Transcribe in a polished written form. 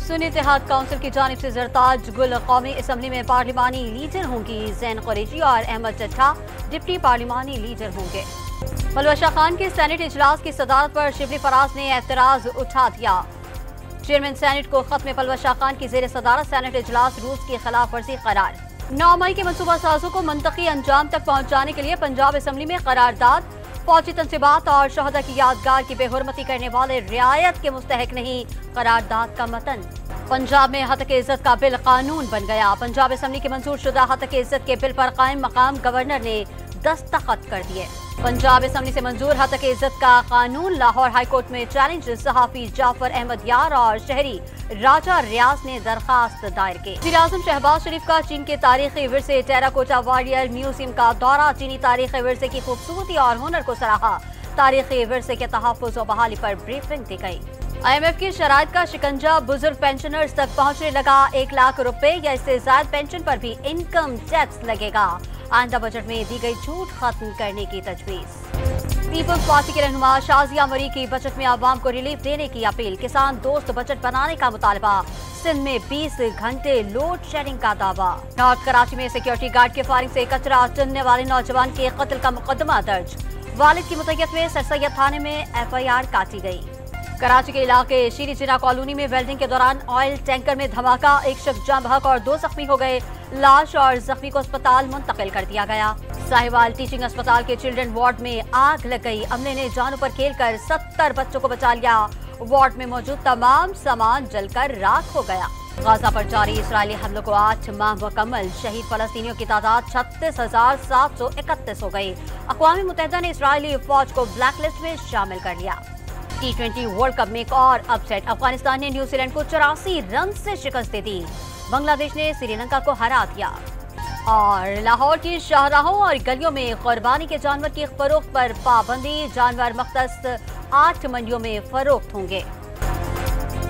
سنی اتحاد کونسل کی جانب سے زرتاج گل قومی اسمبلی میں پارلیمانی لیڈر ہوں گی. زین قریشی اور احمد چٹھا ڈپٹی پارلیمانی لیڈر ہوں گے. پلوشہ خان کے سینٹ اجلاس کی صدارت پر شبلی فراز نے اعتراض اٹھا دیا. چیئرمین سینٹ کو خط میں پلوشہ خان کی زیر صدارت سینٹ اجلاس روس کی خلاف ورزی قرار. 9 مئی کے منصوبہ سازوں کو منطقی انجام تک پہنچانے کے لیے پنجاب اسمبلی میں قرارداد. فوجی تنصیبات اور شہداء کی یادگار کی بے حرمتی کرنے والے رعایت کے مستحق نہیں. قرارداد کا متن. پنجاب میں ہتک عزت کا بل قانون بن گیا. پنجاب اسمبلی کے منظور شدہ ہتک عزت کے بل پر قائم مقام گورنر نے دستخط کر دیے. پنجاب اسمبلی سے منظور ہتک عزت کا قانون لاہور ہائی کورٹ میں چیلنج. صحافی جعفر احمد یار اور شہری راجہ ریاض نے درخواست دائر کی. وزیراعظم شہباز شریف کا چین کے تاریخی ورثے ٹیراکوٹا واریر میوزیم کا دورہ. چینی تاریخی ورثے کی خوبصورتی اور ہنر کو سراہا. تاریخی ورثے کے تحفظ و بحالی پر بریفنگ دی گئی. IMF کی شرائط کا شکنجہ بزرگ پینشنرز تک پہنچنے لگا. 1 لاکھ روپے یا اس سے زائد پینشن پر بھی انکم ٹیکس لگے گا. آئندہ بجٹ میں دی گئی چھوٹ ختم کرنے کی تجویز. پیپلز پارٹی کے رہنما شازیہ مری کی بجٹ میں عوام کو ریلیف دینے کی اپیل. کسان دوست بجٹ بنانے کا مطالبہ. سندھ میں 20 گھنٹے لوڈ شیڈنگ کا دعویٰ. نارتھ کراچی میں سیکیورٹی گارڈ کے فائرنگ سے کچرا چننے والے نوجوان کے قتل کا مقدمہ درج. والد کی متعیت میں سر سید تھانے میں FIR کاٹی گئی. کراچی کے علاقے شیری جناح کالونی میں ویلڈنگ کے دوران آئل ٹینکر میں دھماکہ. 1 شخص جاں بحق اور 2 زخمی ہو گئے. لاش اور زخمی کو اسپتال منتقل کر دیا گیا. ساہیوال ٹیچنگ اسپتال کے چلڈرن وارڈ میں آگ لگ گئی. عملے نے جانوں پر کھیل کر 70 بچوں کو بچا لیا. وارڈ میں موجود تمام سامان جل کر راکھ ہو گیا. غزہ پر جاری اسرائیلی حملوں کو 8 ماہ مکمل. شہید فلسطینیوں کی تعداد 36,731 ہو گئی. اقوام متحدہ نے اسرائیلی فوج کو بلیک لسٹ میں شامل کر لیا. T20 ورلڈ کپ میں ایک اور اپ سیٹ. افغانستان نے نیوزی لینڈ کو 84 رن سے شکست دے دی. بنگلہ دیش نے سری لنکا کو ہرا دیا. اور لاہور کی شاہراہوں اور گلیوں میں قربانی کے جانور کی فروخت پر پابندی. جانور مختص 8 منڈیوں میں فروخت ہوں گے.